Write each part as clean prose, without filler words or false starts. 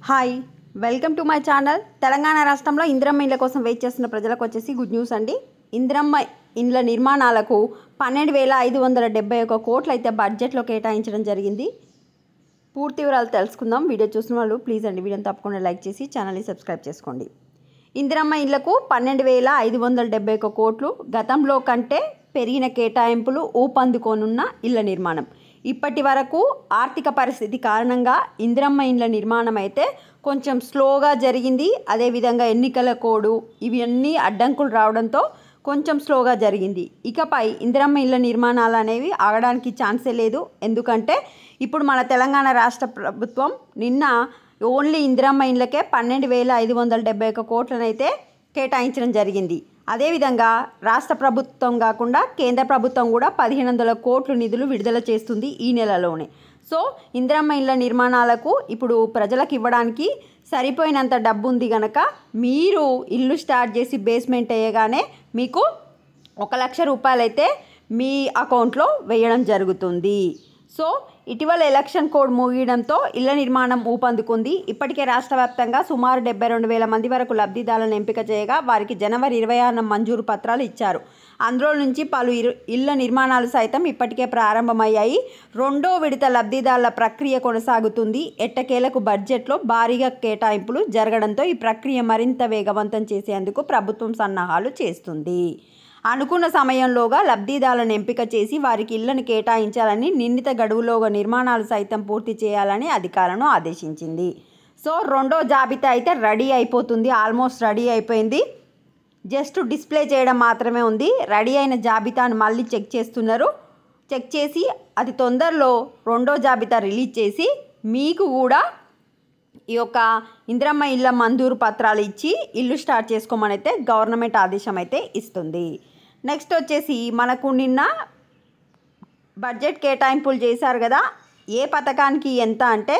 Hi welcome to my channel. Telangana రాష్ట్రంలో ఇందిరమ్మ ఇండ్ల కోసం వెయిట్ చేస్తున్న ప్రజలకు వచ్చేసి గుడ్ న్యూస్ అండి. ఇందిరమ్మ ఇండ్ల నిర్మాణాలకు 12,571 కోట్లు అయితే బడ్జెట్లో కేటాయించడం జరిగింది. పూర్తి వివరాలు తెలుసుకుందాం. వీడియో చూసిన వాళ్ళు ప్లీజ్ అండి వీడియోని తప్పకుండా లైక్ చేసి ఛానల్ని సబ్స్క్రైబ్ చేసుకోండి. ఇందిరమ్మ ఇండ్లకు 12,571 కోట్లు గతంలో కంటే పెరిగిన కేటాయింపులు ఊపందుకోనున్న ఇళ్ల నిర్మాణం. ఇప్పటి వరకు ఆర్థిక పరిస్థితి కారణంగా ఇందిరమ్మ ఇండ్ల నిర్మాణం అయితే కొంచెం స్లోగా జరిగింది. అదేవిధంగా ఎన్నికల కోడ్ ఇవన్నీ అడ్డంకులు రావడంతో కొంచెం స్లోగా జరిగింది. ఇకపై ఇందిరమ్మ ఇళ్ల నిర్మాణాలు అనేవి ఆగడానికి ఛాన్సే లేదు. ఎందుకంటే ఇప్పుడు మన తెలంగాణ రాష్ట్ర ప్రభుత్వం నిన్న ఓన్లీ ఇందిరమ్మ ఇండ్లకే 12,571 కోట్లనైతే కేటాయించడం జరిగింది. అదేవిధంగా రాష్ట్ర ప్రభుత్వం కాకుండా కేంద్ర ప్రభుత్వం కూడా 1,500 కోట్లు నిధులు విడుదల చేస్తుంది ఈ నెలలోనే. సో ఇందిరమ్మ ఇళ్ల నిర్మాణాలకు ఇప్పుడు ప్రజలకు ఇవ్వడానికి సరిపోయినంత డబ్బు ఉంది కనుక మీరు ఇల్లు స్టార్ట్ చేసి బేస్మెంట్ వేయగానే మీకు 1,00,000 రూపాయలు అయితే మీ అకౌంట్లో వేయడం జరుగుతుంది. సో ఇటీవల ఎలక్షన్ కోడ్ ముగియడంతో ఇళ్ల నిర్మాణం ఊపందుకుంది. ఇప్పటికే రాష్ట్ర వ్యాప్తంగా సుమారు 72,000 మంది వరకు లబ్ధిదారులను ఎంపిక చేయగా వారికి జనవరి 26న మంజూరు పత్రాలు ఇచ్చారు. అందులో నుంచి పలు ఇళ్ల నిర్మాణాలు సైతం ఇప్పటికే ప్రారంభమయ్యాయి. రెండో విడత లబ్ధిదారుల ప్రక్రియ కొనసాగుతుంది. ఎట్టకేలకు బడ్జెట్లో భారీగా కేటాయింపులు జరగడంతో ఈ ప్రక్రియ మరింత వేగవంతం చేసేందుకు ప్రభుత్వం సన్నాహాలు చేస్తుంది. అనుకున్న సమయంలోగా లబ్ధిదారులను ఎంపిక చేసి వారికి ఇళ్లను కేటాయించాలని, నిర్ణీత గడువులోగా నిర్మాణాలు సైతం పూర్తి చేయాలని అధికారులను ఆదేశించింది. సో రెండో జాబితా అయితే రెడీ అయిపోతుంది. ఆల్మోస్ట్ రెడీ అయిపోయింది. జస్ట్ డిస్ప్లే చేయడం మాత్రమే ఉంది. రెడీ అయిన జాబితాను మళ్ళీ చెక్ చేస్తున్నారు. చెక్ చేసి అతి తొందరలో రెండో జాబితా రిలీజ్ చేసి మీకు కూడా ఈ యొక్క ఇందిరమ్మ ఇళ్ళ మంజూరు పత్రాలు ఇచ్చి ఇల్లు స్టార్ట్ చేసుకోమని అయితే గవర్నమెంట్ ఆదేశం అయితే ఇస్తుంది. నెక్స్ట్ వచ్చేసి మనకు నిన్న బడ్జెట్ కేటాయింపులు చేశారు కదా. ఏ పథకానికి ఎంత అంటే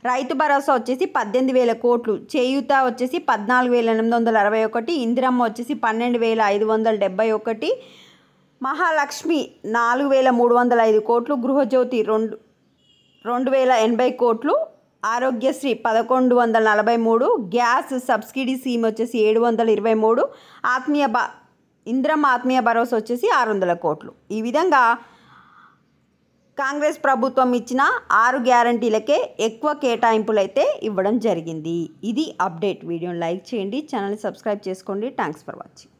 రైతు భరోసా వచ్చేసి 18,000 కోట్లు, చేయూత వచ్చేసి 14,861, ఇందిరమ్మ వచ్చేసి 12,571, మహాలక్ష్మి 4,305 కోట్లు, గృహజ్యోతి 2,080 కోట్లు, ఆరోగ్యశ్రీ 1,143, గ్యాస్ సబ్సిడీ స్కీమ్ వచ్చేసి 723, ఇందిరమ్మ ఆత్మీయ భరోసా వచ్చేసి 600 కోట్లు. ఈ విధంగా కాంగ్రెస్ ప్రభుత్వం ఇచ్చిన 6 గ్యారంటీలకే ఎక్కువ కేటాయింపులు అయితే ఇవ్వడం జరిగింది. ఇది అప్డేట్. వీడియోని లైక్ చేయండి, ఛానల్ని సబ్స్క్రైబ్ చేసుకోండి. Thanks for watching.